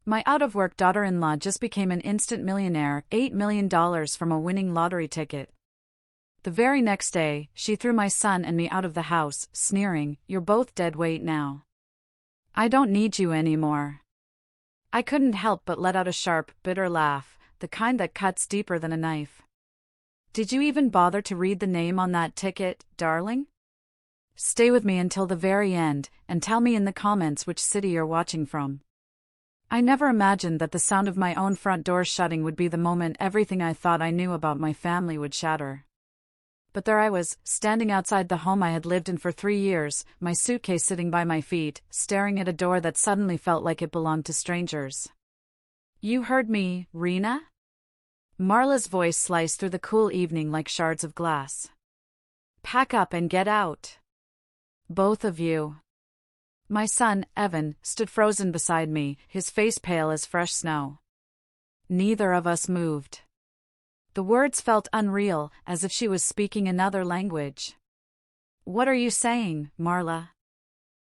My out-of-work daughter-in-law just became an instant millionaire, $8 million from a winning lottery ticket. The very next day, she threw my son and me out of the house, sneering, "You're both dead weight now. I don't need you anymore." I couldn't help but let out a sharp, bitter laugh, the kind that cuts deeper than a knife. "Did you even bother to read the name on that ticket, darling? Stay with me until the very end, and tell me in the comments which city you're watching from." I never imagined that the sound of my own front door shutting would be the moment everything I thought I knew about my family would shatter. But there I was, standing outside the home I had lived in for 3 years, my suitcase sitting by my feet, staring at a door that suddenly felt like it belonged to strangers. "You heard me, Rena?" Marla's voice sliced through the cool evening like shards of glass. "Pack up and get out. Both of you." My son, Evan, stood frozen beside me, his face pale as fresh snow. Neither of us moved. The words felt unreal, as if she was speaking another language. "What are you saying, Marla?"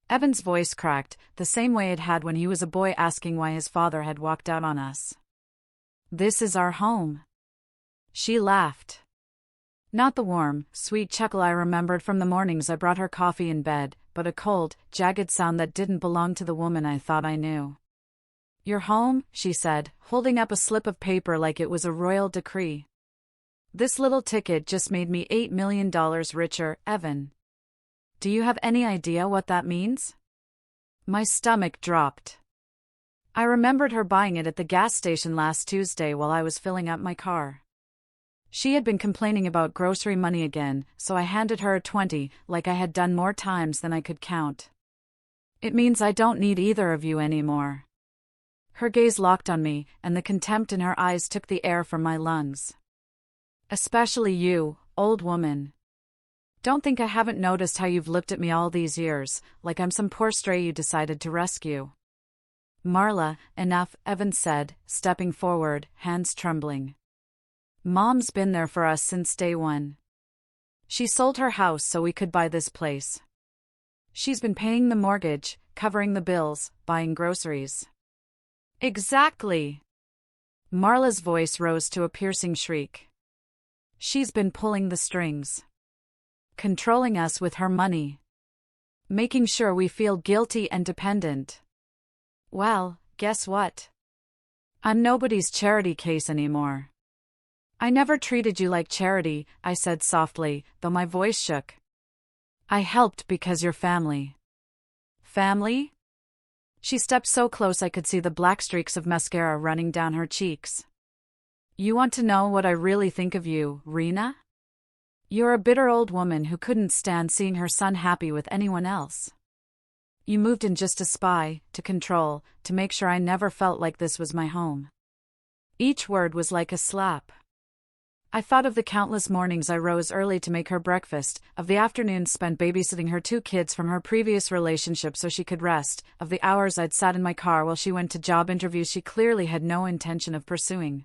Evan's voice cracked, the same way it had when he was a boy asking why his father had walked out on us. "This is our home." She laughed. Not the warm, sweet chuckle I remembered from the mornings I brought her coffee in bed, but a cold, jagged sound that didn't belong to the woman I thought I knew. "You're home," she said, holding up a slip of paper like it was a royal decree. "This little ticket just made me $8 million richer, Evan. Do you have any idea what that means?" My stomach dropped. I remembered her buying it at the gas station last Tuesday while I was filling up my car. She had been complaining about grocery money again, so I handed her a 20, like I had done more times than I could count. "It means I don't need either of you anymore." Her gaze locked on me, and the contempt in her eyes took the air from my lungs. "Especially you, old woman. Don't think I haven't noticed how you've looked at me all these years, like I'm some poor stray you decided to rescue." "Marla, enough," Evan said, stepping forward, hands trembling. "Mom's been there for us since day one. She sold her house so we could buy this place. She's been paying the mortgage, covering the bills, buying groceries." "Exactly." Marla's voice rose to a piercing shriek. "She's been pulling the strings. Controlling us with her money. Making sure we feel guilty and dependent. Well, guess what? I'm nobody's charity case anymore." "I never treated you like charity," I said softly, though my voice shook. "I helped because you're family." "Family?" She stepped so close I could see the black streaks of mascara running down her cheeks. "You want to know what I really think of you, Rena? You're a bitter old woman who couldn't stand seeing her son happy with anyone else. You moved in just to spy, to control, to make sure I never felt like this was my home." Each word was like a slap. I thought of the countless mornings I rose early to make her breakfast, of the afternoons spent babysitting her 2 kids from her previous relationship so she could rest, of the hours I'd sat in my car while she went to job interviews she clearly had no intention of pursuing.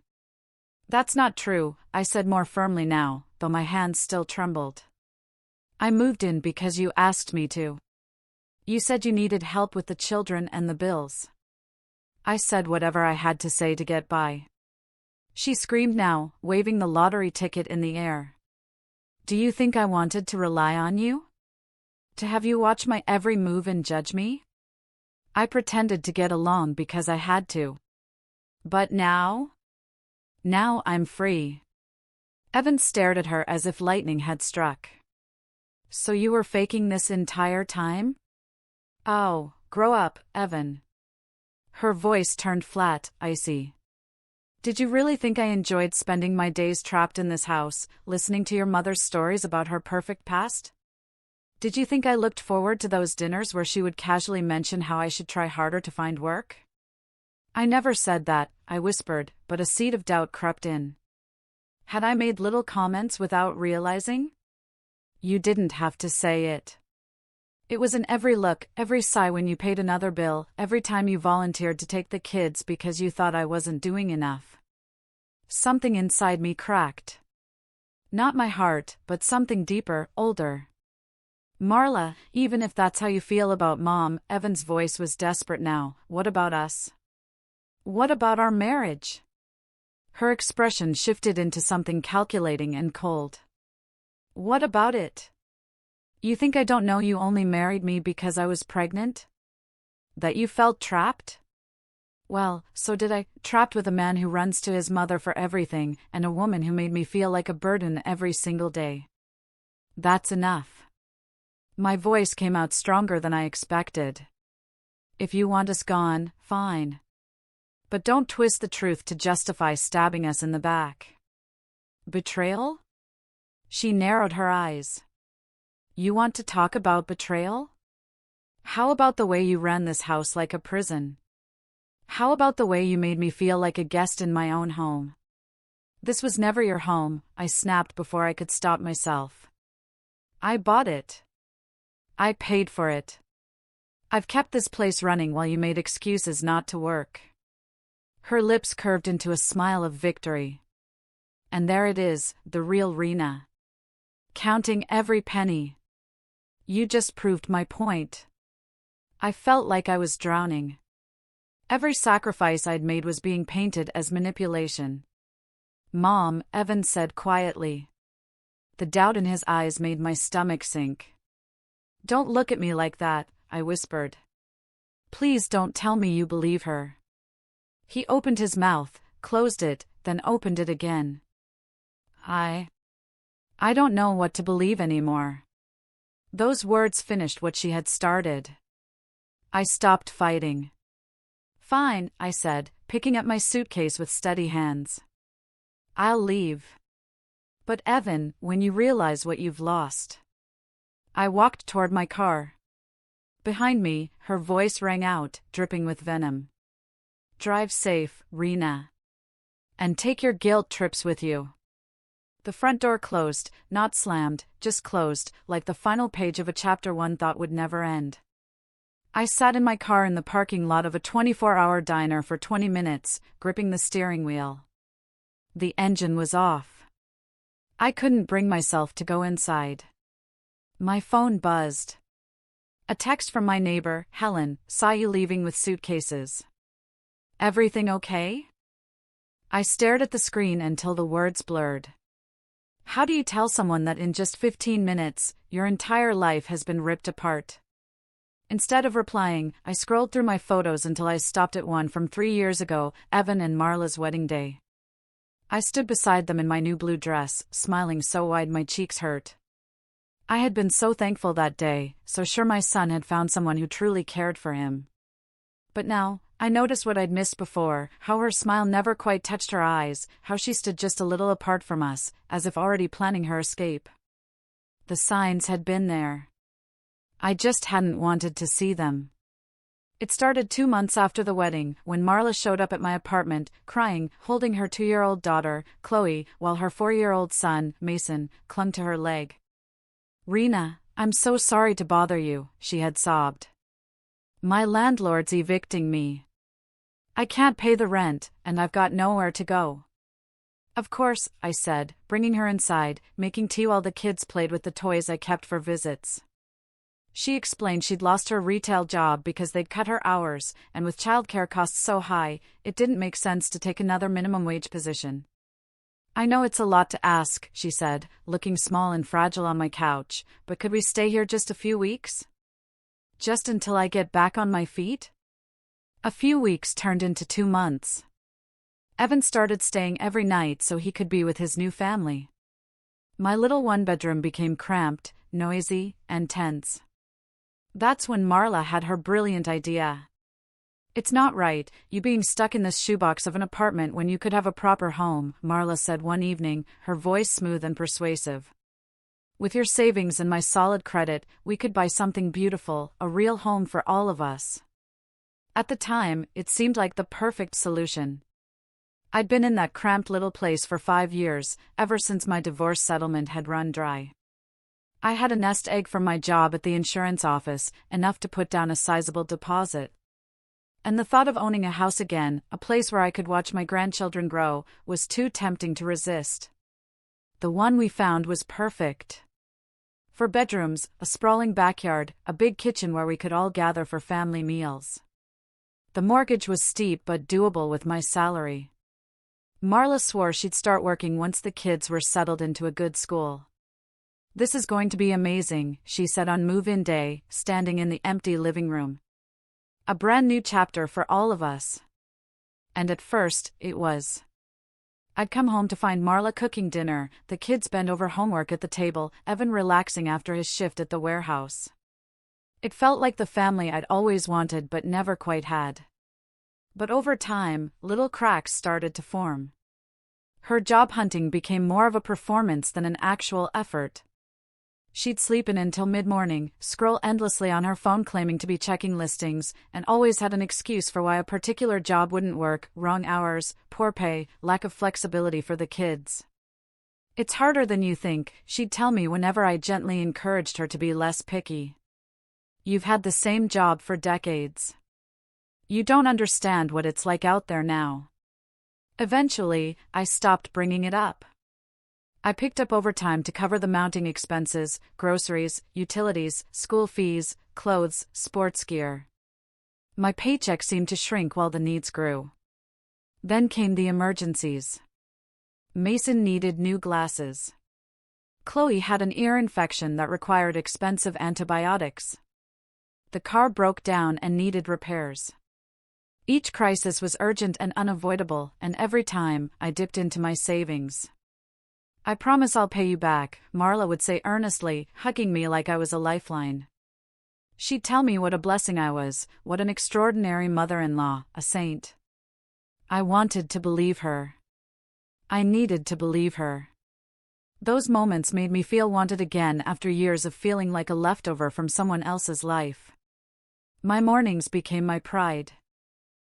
"That's not true," I said more firmly now, though my hands still trembled. "I moved in because you asked me to. You said you needed help with the children and the bills. I said whatever I had to say to get by." She screamed now, waving the lottery ticket in the air. "Do you think I wanted to rely on you? To have you watch my every move and judge me? I pretended to get along because I had to. But now? Now I'm free." Evan stared at her as if lightning had struck. "So you were faking this entire time? Oh, grow up, Evan." Her voice turned flat, icy. "Did you really think I enjoyed spending my days trapped in this house, listening to your mother's stories about her perfect past? Did you think I looked forward to those dinners where she would casually mention how I should try harder to find work?" "I never said that," I whispered, but a seed of doubt crept in. Had I made little comments without realizing? "You didn't have to say it. It was in every look, every sigh when you paid another bill, every time you volunteered to take the kids because you thought I wasn't doing enough." Something inside me cracked. Not my heart, but something deeper, older. "Marla, even if that's how you feel about Mom," Evan's voice was desperate now, "what about us? What about our marriage? Her expression shifted into something calculating and cold. What about it? You think I don't know you only married me because I was pregnant? That you felt trapped? Well, so did I, trapped with a man who runs to his mother for everything, and a woman who made me feel like a burden every single day. That's enough. My voice came out stronger than I expected. If you want us gone, fine. But don't twist the truth to justify stabbing us in the back. Betrayal? She narrowed her eyes. You want to talk about betrayal? How about the way you ran this house like a prison? How about the way you made me feel like a guest in my own home? This was never your home, I snapped before I could stop myself. I bought it. I paid for it. I've kept this place running while you made excuses not to work. Her lips curved into a smile of victory. And there it is, the real Rena. Counting every penny. You just proved my point. I felt like I was drowning. Every sacrifice I'd made was being painted as manipulation. Mom, Evan said quietly. The doubt in his eyes made my stomach sink. Don't look at me like that, I whispered. Please don't tell me you believe her. He opened his mouth, closed it, then opened it again. I don't know what to believe anymore. Those words finished what she had started. I stopped fighting. Fine, I said, picking up my suitcase with steady hands. I'll leave. But Evan, when you realize what you've lost. I walked toward my car. Behind me, her voice rang out, dripping with venom. Drive safe, Rena. And take your guilt trips with you. The front door closed, not slammed, just closed, like the final page of a chapter one thought would never end. I sat in my car in the parking lot of a 24-hour diner for 20 minutes, gripping the steering wheel. The engine was off. I couldn't bring myself to go inside. My phone buzzed. A text from my neighbor, Helen, saw you leaving with suitcases. Everything okay? I stared at the screen until the words blurred. How do you tell someone that in just 15 minutes, your entire life has been ripped apart? Instead of replying, I scrolled through my photos until I stopped at one from 3 years ago, Evan and Marla's wedding day. I stood beside them in my new blue dress, smiling so wide my cheeks hurt. I had been so thankful that day, so sure my son had found someone who truly cared for him. But now, I noticed what I'd missed before, how her smile never quite touched her eyes, how she stood just a little apart from us, as if already planning her escape. The signs had been there. I just hadn't wanted to see them. It started 2 months after the wedding, when Marla showed up at my apartment, crying, holding her 2-year-old daughter, Chloe, while her 4-year-old son, Mason, clung to her leg. Rena, I'm so sorry to bother you, she had sobbed. My landlord's evicting me. I can't pay the rent, and I've got nowhere to go. Of course, I said, bringing her inside, making tea while the kids played with the toys I kept for visits. She explained she'd lost her retail job because they'd cut her hours, and with childcare costs so high, it didn't make sense to take another minimum wage position. I know it's a lot to ask, she said, looking small and fragile on my couch, but could we stay here just a few weeks? Just until I get back on my feet? A few weeks turned into 2 months. Evan started staying every night so he could be with his new family. My little one-bedroom became cramped, noisy, and tense. That's when Marla had her brilliant idea. It's not right, you being stuck in this shoebox of an apartment when you could have a proper home, Marla said one evening, her voice smooth and persuasive. With your savings and my solid credit, we could buy something beautiful, a real home for all of us. At the time, it seemed like the perfect solution. I'd been in that cramped little place for 5 years, ever since my divorce settlement had run dry. I had a nest egg from my job at the insurance office, enough to put down a sizable deposit. And the thought of owning a house again, a place where I could watch my grandchildren grow, was too tempting to resist. The one we found was perfect. For bedrooms, a sprawling backyard, a big kitchen where we could all gather for family meals. The mortgage was steep but doable with my salary. Marla swore she'd start working once the kids were settled into a good school. "This is going to be amazing," she said on move-in day, standing in the empty living room. "A brand new chapter for all of us." And at first, it was. I'd come home to find Marla cooking dinner, the kids bent over homework at the table, Evan relaxing after his shift at the warehouse. It felt like the family I'd always wanted but never quite had. But over time, little cracks started to form. Her job hunting became more of a performance than an actual effort. She'd sleep in until mid-morning, scroll endlessly on her phone claiming to be checking listings, and always had an excuse for why a particular job wouldn't work: wrong hours, poor pay, lack of flexibility for the kids. "It's harder than you think," she'd tell me whenever I gently encouraged her to be less picky. "You've had the same job for decades. You don't understand what it's like out there now." Eventually, I stopped bringing it up. I picked up overtime to cover the mounting expenses: groceries, utilities, school fees, clothes, sports gear. My paycheck seemed to shrink while the needs grew. Then came the emergencies. Mason needed new glasses. Chloe had an ear infection that required expensive antibiotics. The car broke down and needed repairs. Each crisis was urgent and unavoidable, and every time, I dipped into my savings. "I promise I'll pay you back," Marla would say earnestly, hugging me like I was a lifeline. She'd tell me what a blessing I was, what an extraordinary mother-in-law, a saint. I wanted to believe her. I needed to believe her. Those moments made me feel wanted again after years of feeling like a leftover from someone else's life. My mornings became my pride.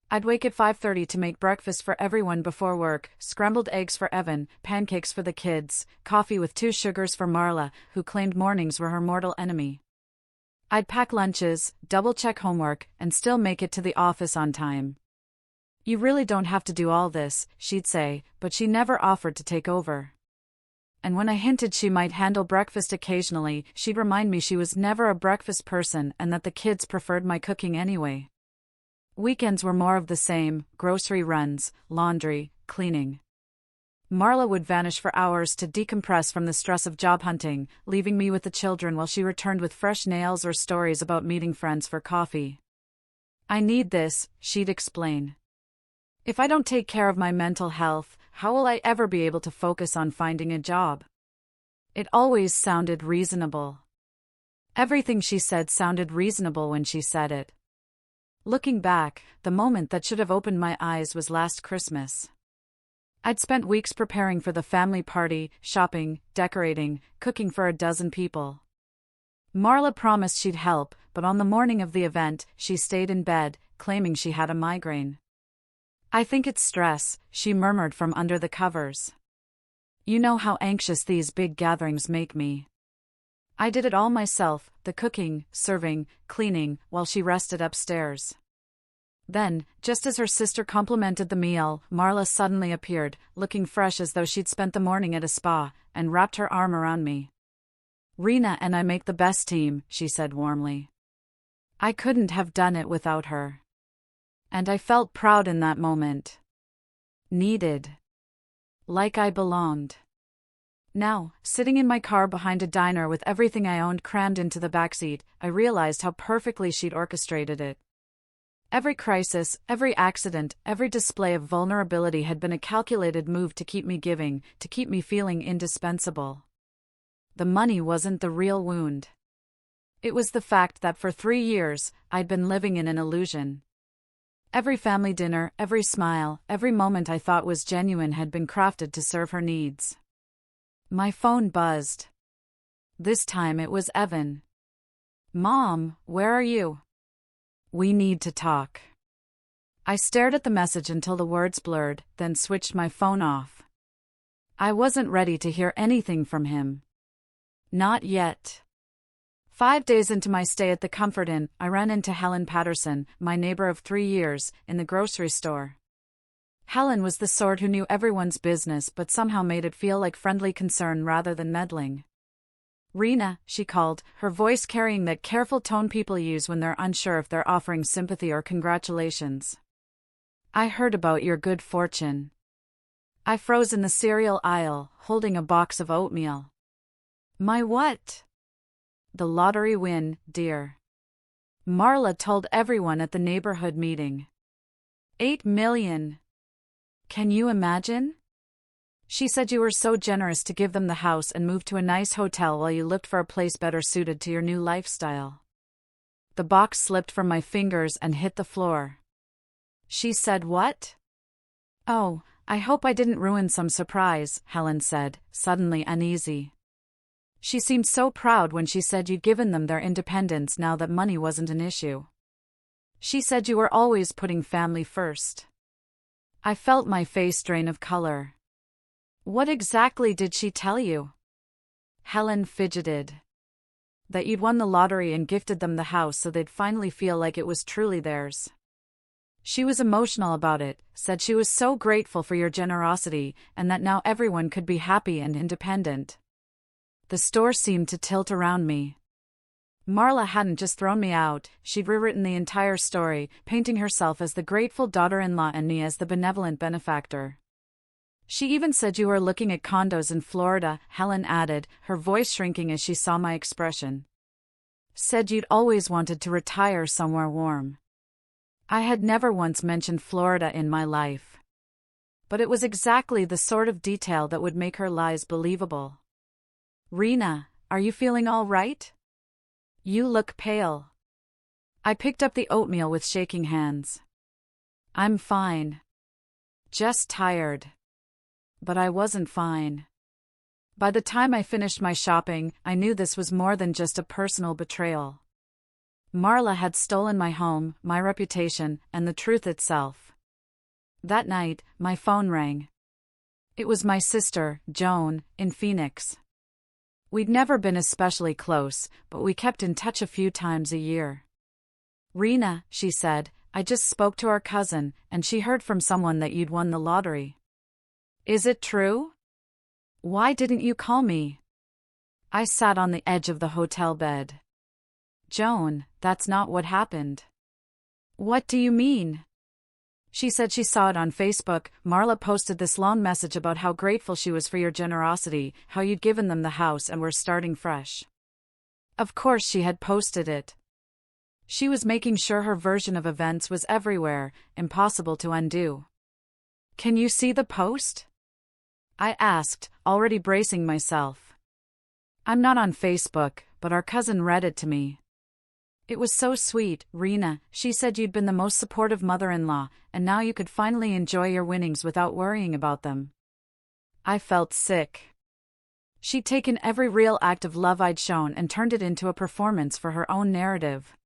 I'd wake at 5:30 to make breakfast for everyone before work: scrambled eggs for Evan, pancakes for the kids, coffee with 2 sugars for Marla, who claimed mornings were her mortal enemy. I'd pack lunches, double-check homework, and still make it to the office on time. "You really don't have to do all this," she'd say, but she never offered to take over. And when I hinted she might handle breakfast occasionally, she'd remind me she was never a breakfast person and that the kids preferred my cooking anyway. Weekends were more of the same: grocery runs, laundry, cleaning. Marla would vanish for hours to decompress from the stress of job hunting, leaving me with the children while she returned with fresh nails or stories about meeting friends for coffee. "I need this," she'd explain. "If I don't take care of my mental health, how will I ever be able to focus on finding a job?" It always sounded reasonable. Everything she said sounded reasonable when she said it. Looking back, the moment that should have opened my eyes was last Christmas. I'd spent weeks preparing for the family party, shopping, decorating, cooking for a dozen people. Marla promised she'd help, but on the morning of the event, she stayed in bed, claiming she had a migraine. "I think it's stress," she murmured from under the covers. "You know how anxious these big gatherings make me." I did it all myself: the cooking, serving, cleaning, while she rested upstairs. Then, just as her sister complimented the meal, Marla suddenly appeared, looking fresh as though she'd spent the morning at a spa, and wrapped her arm around me. "Rena and I make the best team," she said warmly. I couldn't have done it without her. And I felt proud in that moment. Needed. Like I belonged. Now, sitting in my car behind a diner with everything I owned crammed into the backseat, I realized how perfectly she'd orchestrated it. Every crisis, every accident, every display of vulnerability had been a calculated move to keep me giving, to keep me feeling indispensable. The money wasn't the real wound. It was the fact that for 3 years, I'd been living in an illusion. Every family dinner, every smile, every moment I thought was genuine had been crafted to serve her needs. My phone buzzed. This time it was Evan. "Mom, where are you? We need to talk." I stared at the message until the words blurred, then switched my phone off. I wasn't ready to hear anything from him. Not yet. 5 days into my stay at the Comfort Inn, I ran into Helen Patterson, my neighbor of 3 years, in the grocery store. Helen was the sort who knew everyone's business but somehow made it feel like friendly concern rather than meddling. Rena, she called, her voice carrying that careful tone people use when they're unsure if they're offering sympathy or congratulations. I heard about your good fortune. I froze in the cereal aisle, holding a box of oatmeal. My what? The lottery win, dear. Marla told everyone at the neighborhood meeting. 8 million. Can you imagine? She said you were so generous to give them the house and move to a nice hotel while you looked for a place better suited to your new lifestyle. The box slipped from my fingers and hit the floor. She said what? Oh, I hope I didn't ruin some surprise, Helen said, suddenly uneasy. She seemed so proud when she said you'd given them their independence now that money wasn't an issue. She said you were always putting family first. I felt my face drain of color. What exactly did she tell you? Helen fidgeted. That you'd won the lottery and gifted them the house so they'd finally feel like it was truly theirs. She was emotional about it, said she was so grateful for your generosity and that now everyone could be happy and independent. The store seemed to tilt around me. Marla hadn't just thrown me out, she'd rewritten the entire story, painting herself as the grateful daughter-in-law and me as the benevolent benefactor. She even said you were looking at condos in Florida, Helen added, her voice shrinking as she saw my expression. Said you'd always wanted to retire somewhere warm. I had never once mentioned Florida in my life. But it was exactly the sort of detail that would make her lies believable. Rena, are you feeling all right? You look pale. I picked up the oatmeal with shaking hands. I'm fine. Just tired. But I wasn't fine. By the time I finished my shopping, I knew this was more than just a personal betrayal. Marla had stolen my home, my reputation, and the truth itself. That night, my phone rang. It was my sister, Joan, in Phoenix. We'd never been especially close, but we kept in touch a few times a year. Rena, she said, I just spoke to our cousin, and she heard from someone that you'd won the lottery. Is it true? Why didn't you call me? I sat on the edge of the hotel bed. Joan, that's not what happened. What do you mean? She said she saw it on Facebook. Marla posted this long message about how grateful she was for your generosity, how you'd given them the house and were starting fresh. Of course she had posted it. She was making sure her version of events was everywhere, impossible to undo. Can you see the post? I asked, already bracing myself. I'm not on Facebook, but our cousin read it to me. It was so sweet, Rena. She said you'd been the most supportive mother-in-law, and now you could finally enjoy your winnings without worrying about them. I felt sick. She'd taken every real act of love I'd shown and turned it into a performance for her own narrative.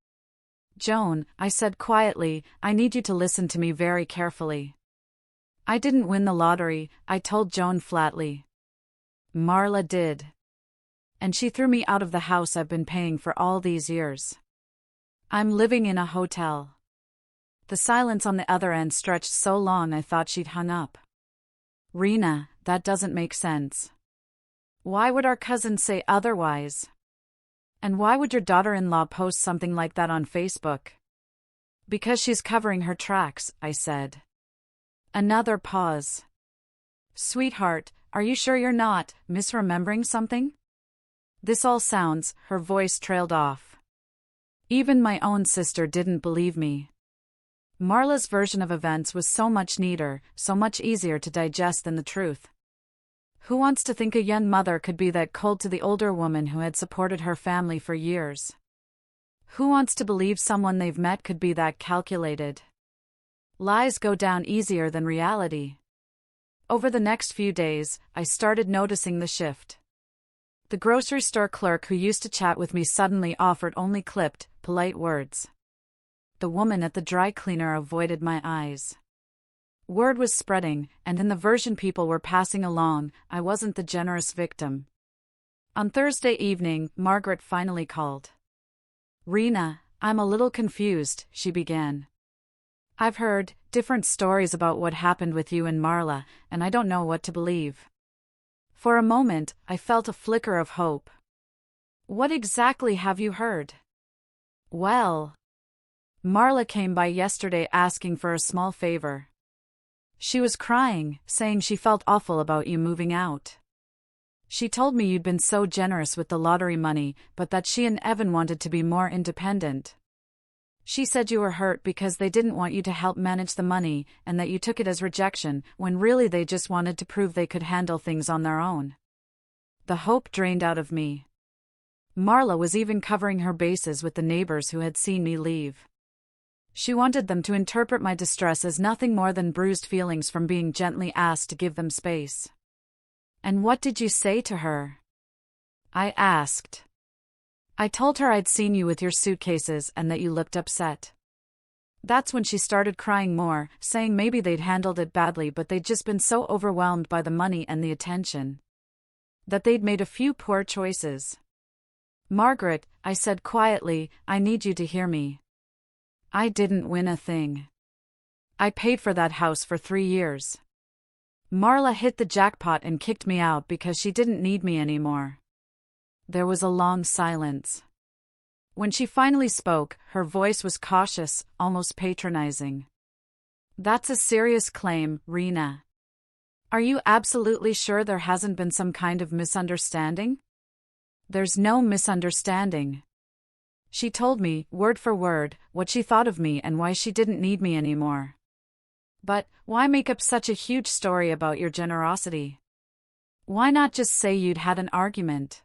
Joan, I said quietly, I need you to listen to me very carefully. I didn't win the lottery, I told Joan flatly. Marla did. And she threw me out of the house I've been paying for all these years. I'm living in a hotel. The silence on the other end stretched so long I thought she'd hung up. Rena, that doesn't make sense. Why would our cousin say otherwise? And why would your daughter-in-law post something like that on Facebook? Because she's covering her tracks, I said. Another pause. Sweetheart, are you sure you're not misremembering something? This all sounds, her voice trailed off. Even my own sister didn't believe me. Marla's version of events was so much neater, so much easier to digest than the truth. Who wants to think a young mother could be that cold to the older woman who had supported her family for years? Who wants to believe someone they've met could be that calculated? Lies go down easier than reality. Over the next few days, I started noticing the shift. The grocery store clerk who used to chat with me suddenly offered only clipped, polite words. The woman at the dry cleaner avoided my eyes. Word was spreading, and in the version people were passing along, I wasn't the generous victim. On Thursday evening, Margaret finally called. Rena, I'm a little confused, she began. I've heard different stories about what happened with you and Marla, and I don't know what to believe. For a moment, I felt a flicker of hope. What exactly have you heard? Well, Marla came by yesterday asking for a small favor. She was crying, saying she felt awful about you moving out. She told me you'd been so generous with the lottery money, but that she and Evan wanted to be more independent. She said you were hurt because they didn't want you to help manage the money, and that you took it as rejection, when really they just wanted to prove they could handle things on their own. The hope drained out of me. Marla was even covering her bases with the neighbors who had seen me leave. She wanted them to interpret my distress as nothing more than bruised feelings from being gently asked to give them space. And what did you say to her? I asked. I told her I'd seen you with your suitcases and that you looked upset. That's when she started crying more, saying maybe they'd handled it badly but they'd just been so overwhelmed by the money and the attention. That they'd made a few poor choices. Margaret, I said quietly, I need you to hear me. I didn't win a thing. I paid for that house for 3 years. Marla hit the jackpot and kicked me out because she didn't need me anymore. There was a long silence. When she finally spoke, her voice was cautious, almost patronizing. That's a serious claim, Rena. Are you absolutely sure there hasn't been some kind of misunderstanding? There's no misunderstanding. She told me, word for word, what she thought of me and why she didn't need me anymore. But, why make up such a huge story about your generosity? Why not just say you'd had an argument?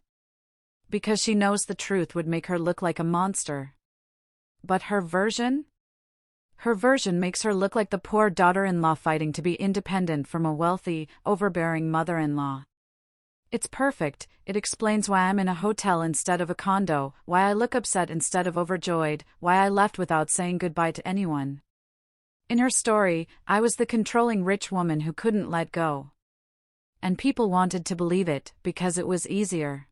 Because she knows the truth would make her look like a monster. But her version? Her version makes her look like the poor daughter-in-law fighting to be independent from a wealthy, overbearing mother-in-law. It's perfect. It explains why I'm in a hotel instead of a condo, why I look upset instead of overjoyed, why I left without saying goodbye to anyone. In her story, I was the controlling rich woman who couldn't let go. And people wanted to believe it, because it was easier.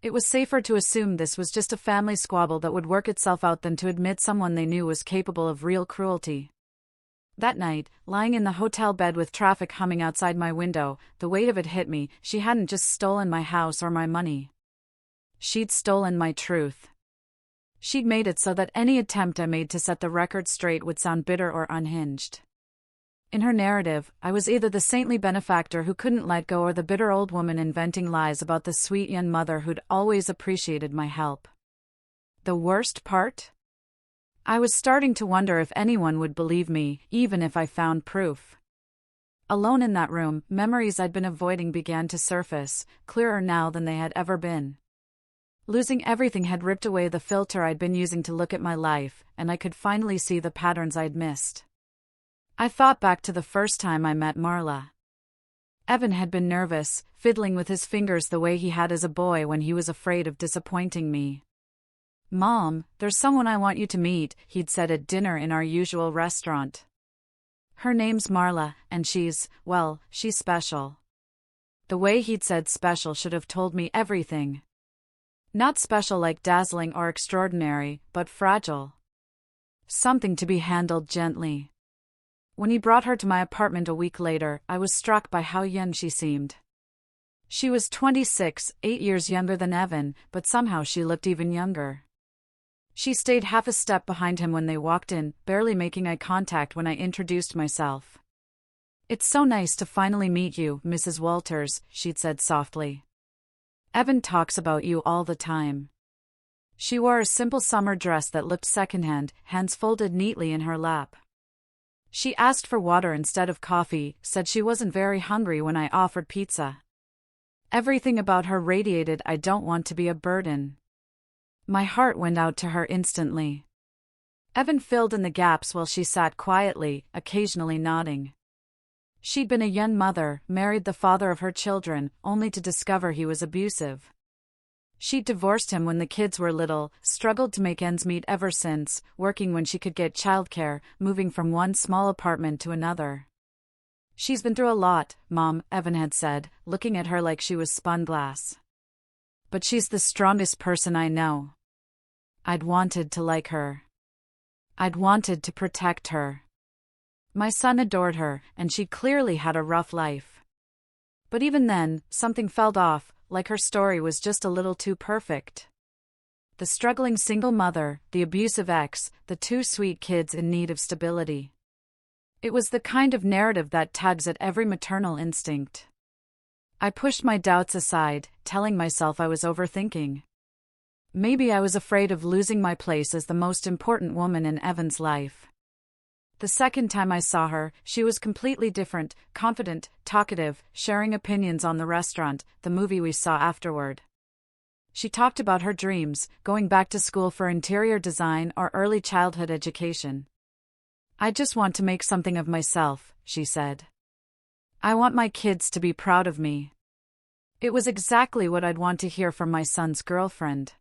It was safer to assume this was just a family squabble that would work itself out than to admit someone they knew was capable of real cruelty. That night, lying in the hotel bed with traffic humming outside my window, the weight of it hit me. She hadn't just stolen my house or my money. She'd stolen my truth. She'd made it so that any attempt I made to set the record straight would sound bitter or unhinged. In her narrative, I was either the saintly benefactor who couldn't let go or the bitter old woman inventing lies about the sweet young mother who'd always appreciated my help. The worst part? I was starting to wonder if anyone would believe me, even if I found proof. Alone in that room, memories I'd been avoiding began to surface, clearer now than they had ever been. Losing everything had ripped away the filter I'd been using to look at my life, and I could finally see the patterns I'd missed. I thought back to the first time I met Marla. Evan had been nervous, fiddling with his fingers the way he had as a boy when he was afraid of disappointing me. "Mom, there's someone I want you to meet," he'd said at dinner in our usual restaurant. "Her name's Marla, and she's special." The way he'd said special should have told me everything. Not special like dazzling or extraordinary, but fragile. Something to be handled gently. When he brought her to my apartment a week later, I was struck by how young she seemed. She was 26, 8 years younger than Evan, but somehow she looked even younger. She stayed half a step behind him when they walked in, barely making eye contact when I introduced myself. "It's so nice to finally meet you, Mrs. Walters," she'd said softly. "Evan talks about you all the time." She wore a simple summer dress that looked secondhand, hands folded neatly in her lap. She asked for water instead of coffee, said she wasn't very hungry when I offered pizza. Everything about her radiated, "I don't want to be a burden." My heart went out to her instantly. Evan filled in the gaps while she sat quietly, occasionally nodding. She'd been a young mother, married the father of her children, only to discover he was abusive. She'd divorced him when the kids were little, struggled to make ends meet ever since, working when she could get childcare, moving from one small apartment to another. "She's been through a lot, Mom," Evan had said, looking at her like she was spun glass. "But she's the strongest person I know." I'd wanted to like her. I'd wanted to protect her. My son adored her, and she clearly had a rough life. But even then, something felt off, like her story was just a little too perfect. The struggling single mother, the abusive ex, the two sweet kids in need of stability. It was the kind of narrative that tugs at every maternal instinct. I pushed my doubts aside, telling myself I was overthinking. Maybe I was afraid of losing my place as the most important woman in Evan's life. The second time I saw her, she was completely different, confident, talkative, sharing opinions on the restaurant, the movie we saw afterward. She talked about her dreams, going back to school for interior design or early childhood education. "I just want to make something of myself," she said. "I want my kids to be proud of me." It was exactly what I'd want to hear from my son's girlfriend.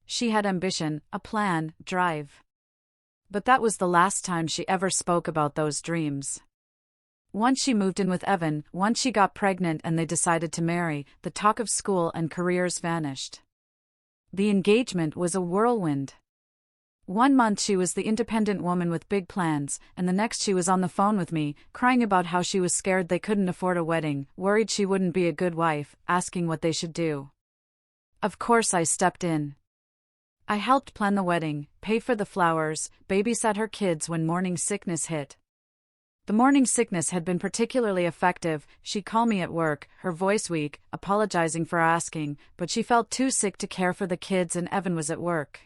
She had ambition, a plan, drive. But that was the last time she ever spoke about those dreams. Once she moved in with Evan, once she got pregnant and they decided to marry, the talk of school and careers vanished. The engagement was a whirlwind. 1 month she was the independent woman with big plans, and the next she was on the phone with me, crying about how she was scared they couldn't afford a wedding, worried she wouldn't be a good wife, asking what they should do. Of course I stepped in. I helped plan the wedding, pay for the flowers, babysat her kids when morning sickness hit. The morning sickness had been particularly effective. She'd call me at work, her voice weak, apologizing for asking, but she felt too sick to care for the kids and Evan was at work.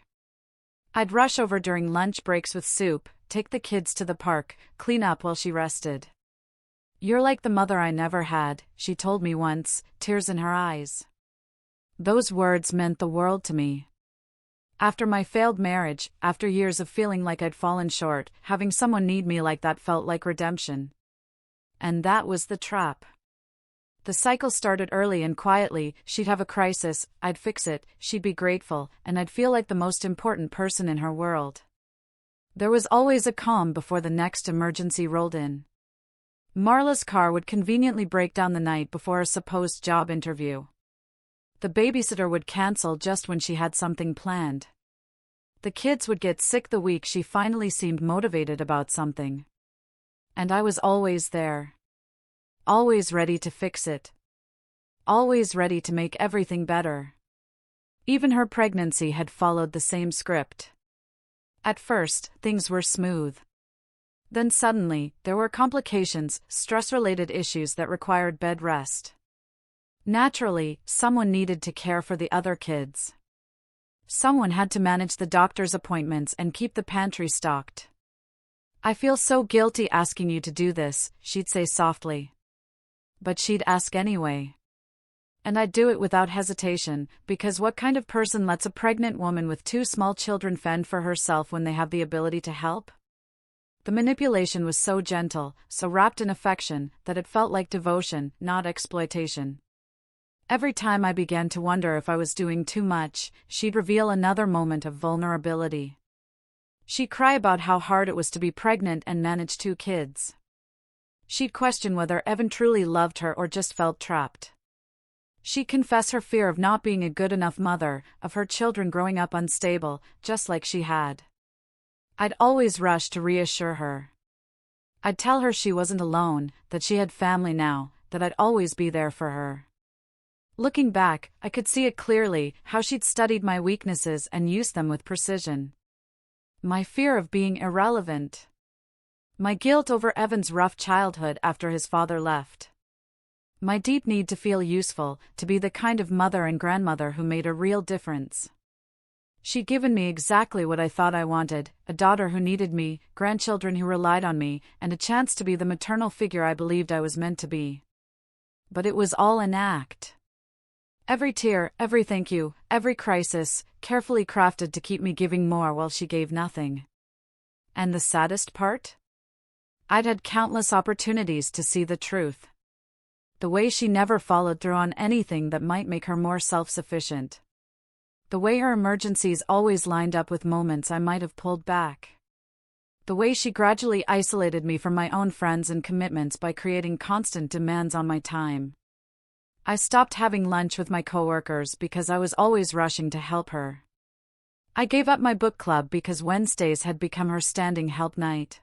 I'd rush over during lunch breaks with soup, take the kids to the park, clean up while she rested. "You're like the mother I never had," she told me once, tears in her eyes. Those words meant the world to me. After my failed marriage, after years of feeling like I'd fallen short, having someone need me like that felt like redemption. And that was the trap. The cycle started early and quietly. She'd have a crisis, I'd fix it, she'd be grateful, and I'd feel like the most important person in her world. There was always a calm before the next emergency rolled in. Marla's car would conveniently break down the night before a supposed job interview. The babysitter would cancel just when she had something planned. The kids would get sick the week she finally seemed motivated about something. And I was always there. Always ready to fix it. Always ready to make everything better. Even her pregnancy had followed the same script. At first, things were smooth. Then suddenly, there were complications, stress-related issues that required bed rest. Naturally, someone needed to care for the other kids. Someone had to manage the doctor's appointments and keep the pantry stocked. "I feel so guilty asking you to do this," she'd say softly. But she'd ask anyway. And I'd do it without hesitation, because what kind of person lets a pregnant woman with 2 small children fend for herself when they have the ability to help? The manipulation was so gentle, so wrapped in affection, that it felt like devotion, not exploitation. Every time I began to wonder if I was doing too much, she'd reveal another moment of vulnerability. She'd cry about how hard it was to be pregnant and manage 2 kids. She'd question whether Evan truly loved her or just felt trapped. She'd confess her fear of not being a good enough mother, of her children growing up unstable, just like she had. I'd always rush to reassure her. I'd tell her she wasn't alone, that she had family now, that I'd always be there for her. Looking back, I could see it clearly, how she'd studied my weaknesses and used them with precision. My fear of being irrelevant. My guilt over Evan's rough childhood after his father left. My deep need to feel useful, to be the kind of mother and grandmother who made a real difference. She'd given me exactly what I thought I wanted, a daughter who needed me, grandchildren who relied on me, and a chance to be the maternal figure I believed I was meant to be. But it was all an act. Every tear, every thank you, every crisis, carefully crafted to keep me giving more while she gave nothing. And the saddest part? I'd had countless opportunities to see the truth. The way she never followed through on anything that might make her more self-sufficient. The way her emergencies always lined up with moments I might have pulled back. The way she gradually isolated me from my own friends and commitments by creating constant demands on my time. I stopped having lunch with my coworkers because I was always rushing to help her. I gave up my book club because Wednesdays had become her standing help night.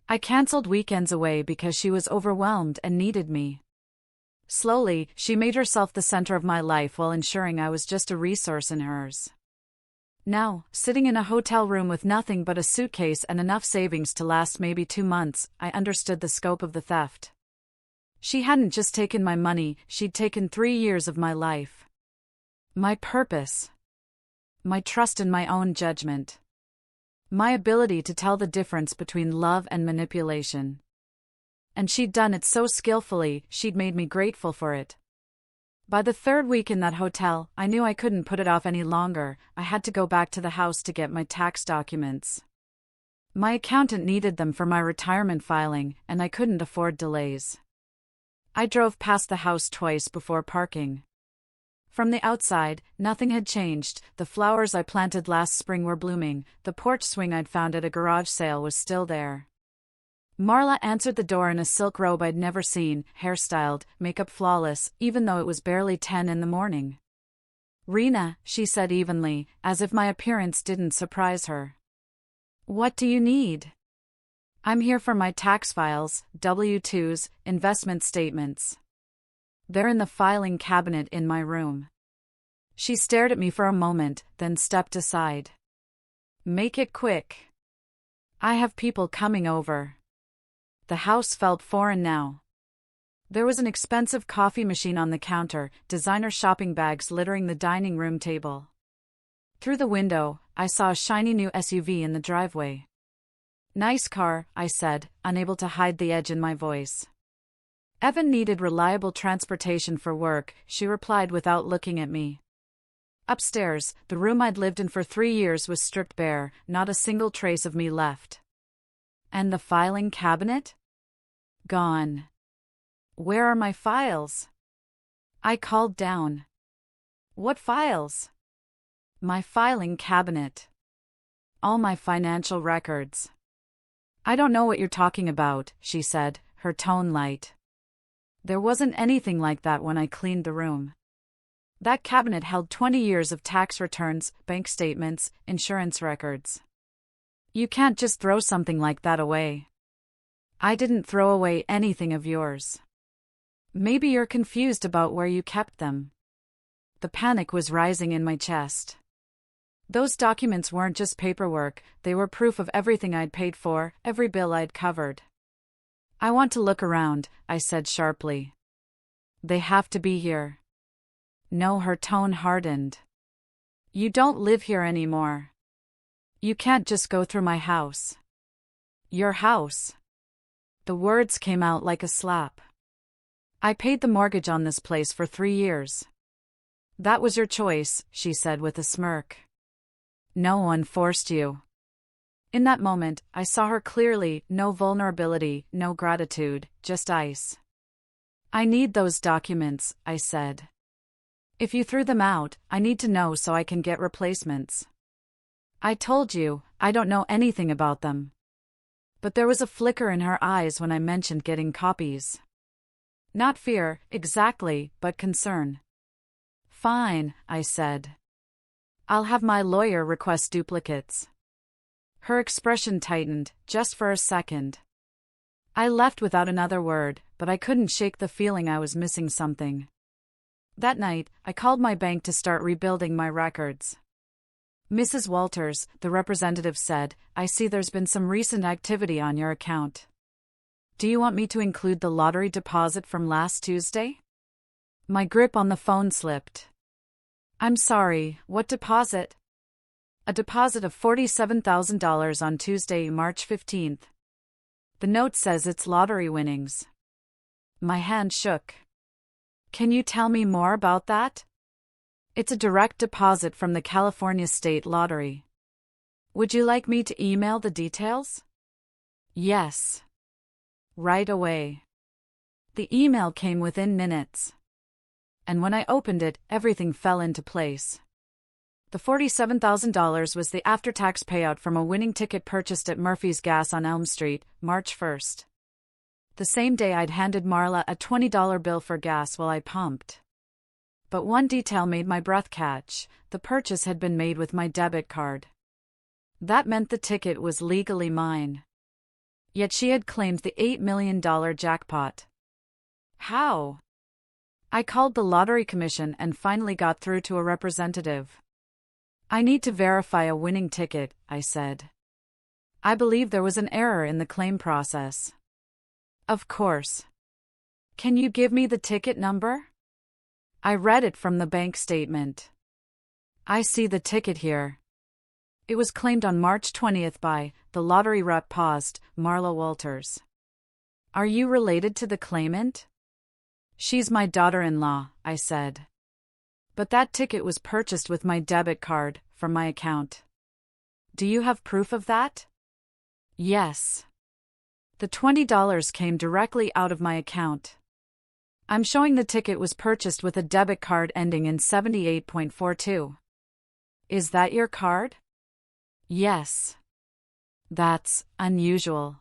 I canceled weekends away because she was overwhelmed and needed me. Slowly, she made herself the center of my life while ensuring I was just a resource in hers. Now, sitting in a hotel room with nothing but a suitcase and enough savings to last maybe 2 months, I understood the scope of the theft. She hadn't just taken my money, she'd taken 3 years of my life. My purpose. My trust in my own judgment. My ability to tell the difference between love and manipulation. And she'd done it so skillfully, she'd made me grateful for it. By the 3rd week in that hotel, I knew I couldn't put it off any longer. I had to go back to the house to get my tax documents. My accountant needed them for my retirement filing, and I couldn't afford delays. I drove past the house twice before parking. From the outside, nothing had changed. The flowers I planted last spring were blooming. The porch swing I'd found at a garage sale was still there. Marla answered the door in a silk robe I'd never seen, hairstyled, makeup flawless, even though it was barely 10 in the morning. "Rena," she said evenly, as if my appearance didn't surprise her. "What do you need?" "I'm here for my tax files, W-2s, investment statements. They're in the filing cabinet in my room." She stared at me for a moment, then stepped aside. "Make it quick. I have people coming over." The house felt foreign now. There was an expensive coffee machine on the counter, designer shopping bags littering the dining room table. Through the window, I saw a shiny new SUV in the driveway. "Nice car," I said, unable to hide the edge in my voice. "Evan needed reliable transportation for work," she replied without looking at me. Upstairs, the room I'd lived in for 3 years was stripped bare, not a single trace of me left. And the filing cabinet? Gone. "Where are my files?" I called down. "What files?" "My filing cabinet. All my financial records." "I don't know what you're talking about," she said, her tone light. There wasn't anything like that when I cleaned the room. That cabinet held 20 years of tax returns, bank statements, insurance records. You can't just throw something like that away. I didn't throw away anything of yours. Maybe you're confused about where you kept them. The panic was rising in my chest. Those documents weren't just paperwork, they were proof of everything I'd paid for, every bill I'd covered. "I want to look around," I said sharply. "They have to be here." No, her tone hardened. "You don't live here anymore. You can't just go through my house." "Your house?" The words came out like a slap. "I paid the mortgage on this place for 3 years. That was your choice," she said with a smirk. "No one forced you." In that moment, I saw her clearly, no vulnerability, no gratitude, just ice. "I need those documents," I said. "If you threw them out, I need to know so I can get replacements." "I told you, I don't know anything about them." But there was a flicker in her eyes when I mentioned getting copies. Not fear, exactly, but concern. "Fine," I said. "I'll have my lawyer request duplicates." Her expression tightened, just for a second. I left without another word, but I couldn't shake the feeling I was missing something. That night, I called my bank to start rebuilding my records. "Mrs. Walters," the representative said, "I see there's been some recent activity on your account. Do you want me to include the lottery deposit from last Tuesday?" My grip on the phone slipped. "I'm sorry, what deposit?" "A deposit of $47,000 on Tuesday, March 15th. The note says it's lottery winnings." My hand shook. "Can you tell me more about that?" "It's a direct deposit from the California State Lottery." "Would you like me to email the details?" "Yes." Right away. The email came within minutes. And when I opened it, everything fell into place. The $47,000 was the after-tax payout from a winning ticket purchased at Murphy's Gas on Elm Street, March 1st. The same day I'd handed Marla a $20 bill for gas while I pumped. But one detail made my breath catch: the purchase had been made with my debit card. That meant the ticket was legally mine. Yet she had claimed the $8 million jackpot. How? I called the lottery commission and finally got through to a representative. I need to verify a winning ticket, I said. I believe there was an error in the claim process. Of course. Can you give me the ticket number? I read it from the bank statement. I see the ticket here. It was claimed on March 20th by, the lottery rep paused, Marla Walters. Are you related to the claimant? She's my daughter-in-law, I said. But that ticket was purchased with my debit card, from my account. Do you have proof of that? Yes. The $20 came directly out of my account. I'm showing the ticket was purchased with a debit card ending in 78.42. Is that your card? Yes. That's unusual.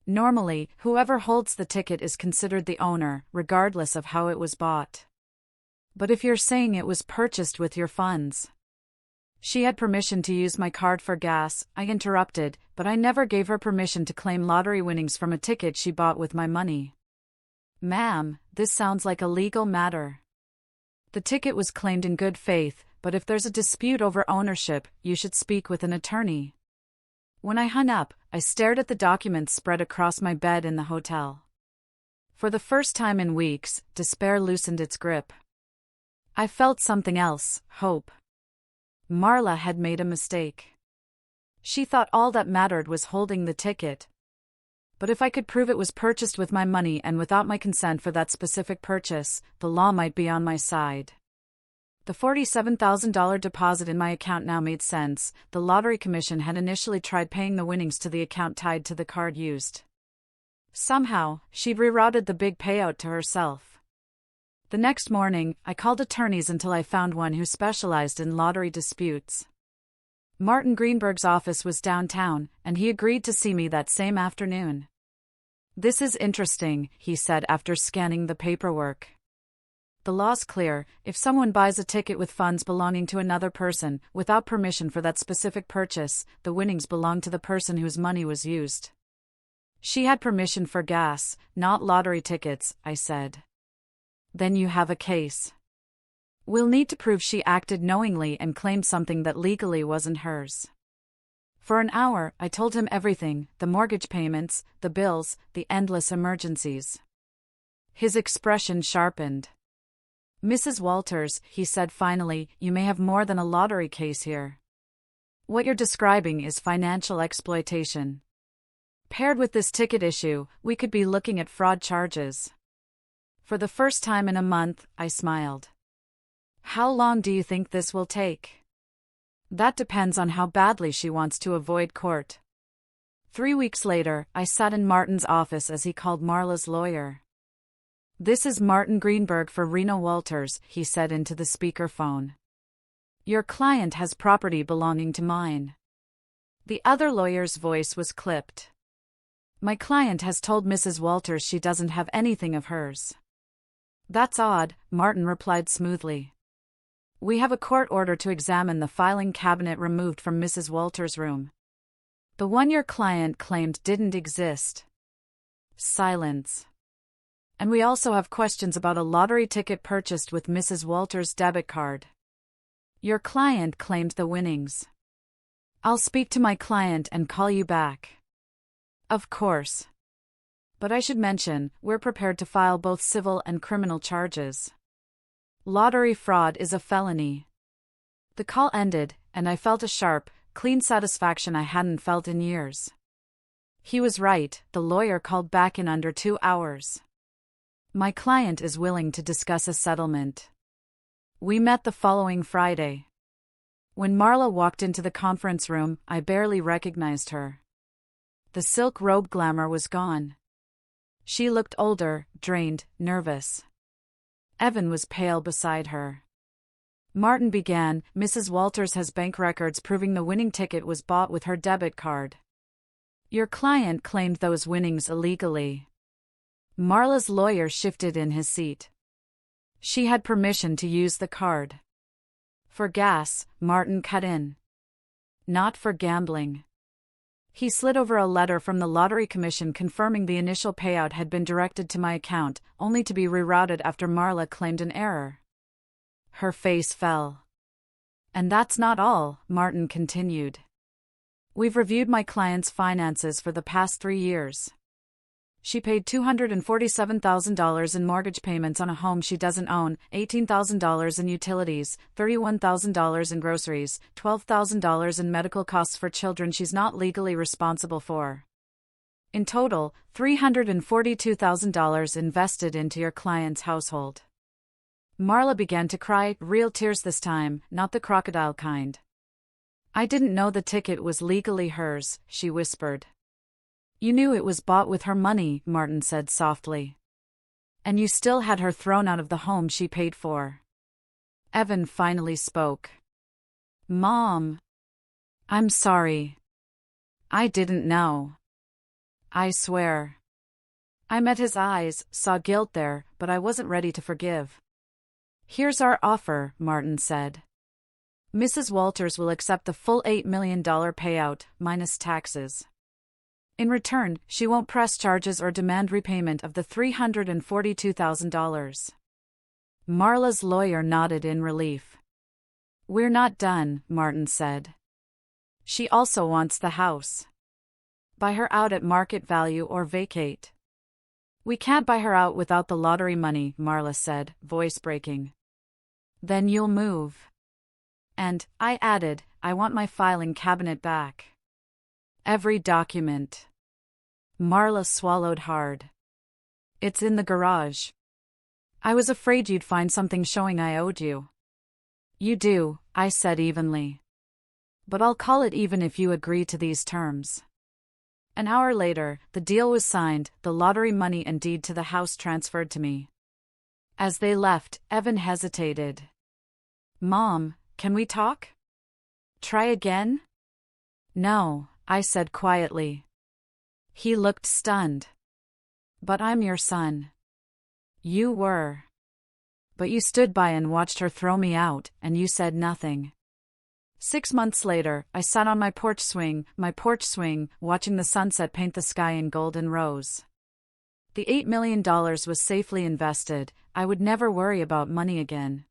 Normally, whoever holds the ticket is considered the owner, regardless of how it was bought. But if you're saying it was purchased with your funds. She had permission to use my card for gas, I interrupted, but I never gave her permission to claim lottery winnings from a ticket she bought with my money. Ma'am, this sounds like a legal matter. The ticket was claimed in good faith, but if there's a dispute over ownership, you should speak with an attorney. When I hung up, I stared at the documents spread across my bed in the hotel. For the first time in weeks, despair loosened its grip. I felt something else, hope. Marla had made a mistake. She thought all that mattered was holding the ticket. But if I could prove it was purchased with my money and without my consent for that specific purchase, the law might be on my side. The $47,000 deposit in my account now made sense. The lottery commission had initially tried paying the winnings to the account tied to the card used. Somehow, she'd rerouted the big payout to herself. The next morning, I called attorneys until I found one who specialized in lottery disputes. Martin Greenberg's office was downtown, and he agreed to see me that same afternoon. This is interesting, he said after scanning the paperwork. The law's clear. If someone buys a ticket with funds belonging to another person, without permission for that specific purchase, the winnings belong to the person whose money was used. She had permission for gas, not lottery tickets, I said. Then you have a case. We'll need to prove she acted knowingly and claimed something that legally wasn't hers. For an hour, I told him everything, the mortgage payments, the bills, the endless emergencies. His expression sharpened. Mrs. Walters, he said finally, you may have more than a lottery case here. What you're describing is financial exploitation. Paired with this ticket issue, we could be looking at fraud charges. For the first time in a month, I smiled. How long do you think this will take? That depends on how badly she wants to avoid court. 3 weeks later, I sat in Martin's office as he called Marla's lawyer. This is Martin Greenberg for Rena Walters, he said into the speakerphone. Your client has property belonging to mine. The other lawyer's voice was clipped. My client has told Mrs. Walters she doesn't have anything of hers. That's odd, Martin replied smoothly. We have a court order to examine the filing cabinet removed from Mrs. Walters' room. The one your client claimed didn't exist. Silence. And we also have questions about a lottery ticket purchased with Mrs. Walters' debit card. Your client claimed the winnings. I'll speak to my client and call you back. Of course. But I should mention, we're prepared to file both civil and criminal charges. Lottery fraud is a felony. The call ended, and I felt a sharp, clean satisfaction I hadn't felt in years. He was right, the lawyer called back in under 2 hours. My client is willing to discuss a settlement. We met the following Friday. When Marla walked into the conference room, I barely recognized her. The silk robe glamour was gone. She looked older, drained, nervous. Evan was pale beside her. Martin began, Mrs. Walters has bank records proving the winning ticket was bought with her debit card. Your client claimed those winnings illegally. Marla's lawyer shifted in his seat. She had permission to use the card. For gas, Martin cut in. Not for gambling. He slid over a letter from the lottery commission confirming the initial payout had been directed to my account, only to be rerouted after Marla claimed an error. Her face fell. And that's not all, Martin continued. We've reviewed my client's finances for the past 3 years. She paid $247,000 in mortgage payments on a home she doesn't own, $18,000 in utilities, $31,000 in groceries, $12,000 in medical costs for children she's not legally responsible for. In total, $342,000 invested into your client's household. Marla began to cry, real tears this time, not the crocodile kind. I didn't know the ticket was legally hers, she whispered. You knew it was bought with her money, Martin said softly. And you still had her thrown out of the home she paid for. Evan finally spoke. Mom. I'm sorry. I didn't know. I swear. I met his eyes, saw guilt there, but I wasn't ready to forgive. Here's our offer, Martin said. Mrs. Walters will accept the full $8 million payout, minus taxes. In return, she won't press charges or demand repayment of the $342,000. Marla's lawyer nodded in relief. We're not done, Martin said. She also wants the house. Buy her out at market value or vacate. We can't buy her out without the lottery money, Marla said, voice breaking. Then you'll move. And, I added, I want my filing cabinet back. Every document. Marla swallowed hard. It's in the garage. I was afraid you'd find something showing I owed you. You do, I said evenly. But I'll call it even if you agree to these terms. An hour later, the deal was signed, the lottery money and deed to the house transferred to me. As they left, Evan hesitated. Mom, can we talk? Try again? No, I said quietly. He looked stunned. But I'm your son. You were. But you stood by and watched her throw me out, and you said nothing. 6 months later, I sat on my porch swing, watching the sunset paint the sky in gold and rose. The $8 million was safely invested. I would never worry about money again.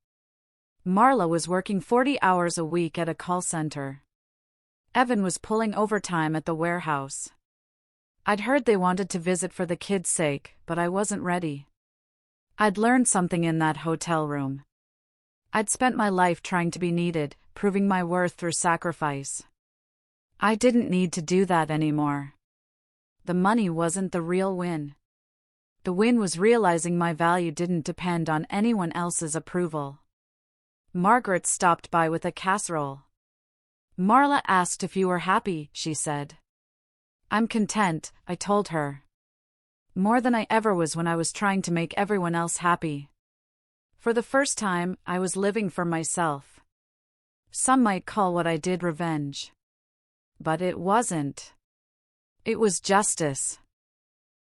Marla was working 40 hours a week at a call center. Evan was pulling overtime at the warehouse. I'd heard they wanted to visit for the kids' sake, but I wasn't ready. I'd learned something in that hotel room. I'd spent my life trying to be needed, proving my worth through sacrifice. I didn't need to do that anymore. The money wasn't the real win. The win was realizing my value didn't depend on anyone else's approval. Margaret stopped by with a casserole. Marla asked if you were happy, she said. I'm content, I told her. More than I ever was when I was trying to make everyone else happy. For the first time, I was living for myself. Some might call what I did revenge. But it wasn't. It was justice.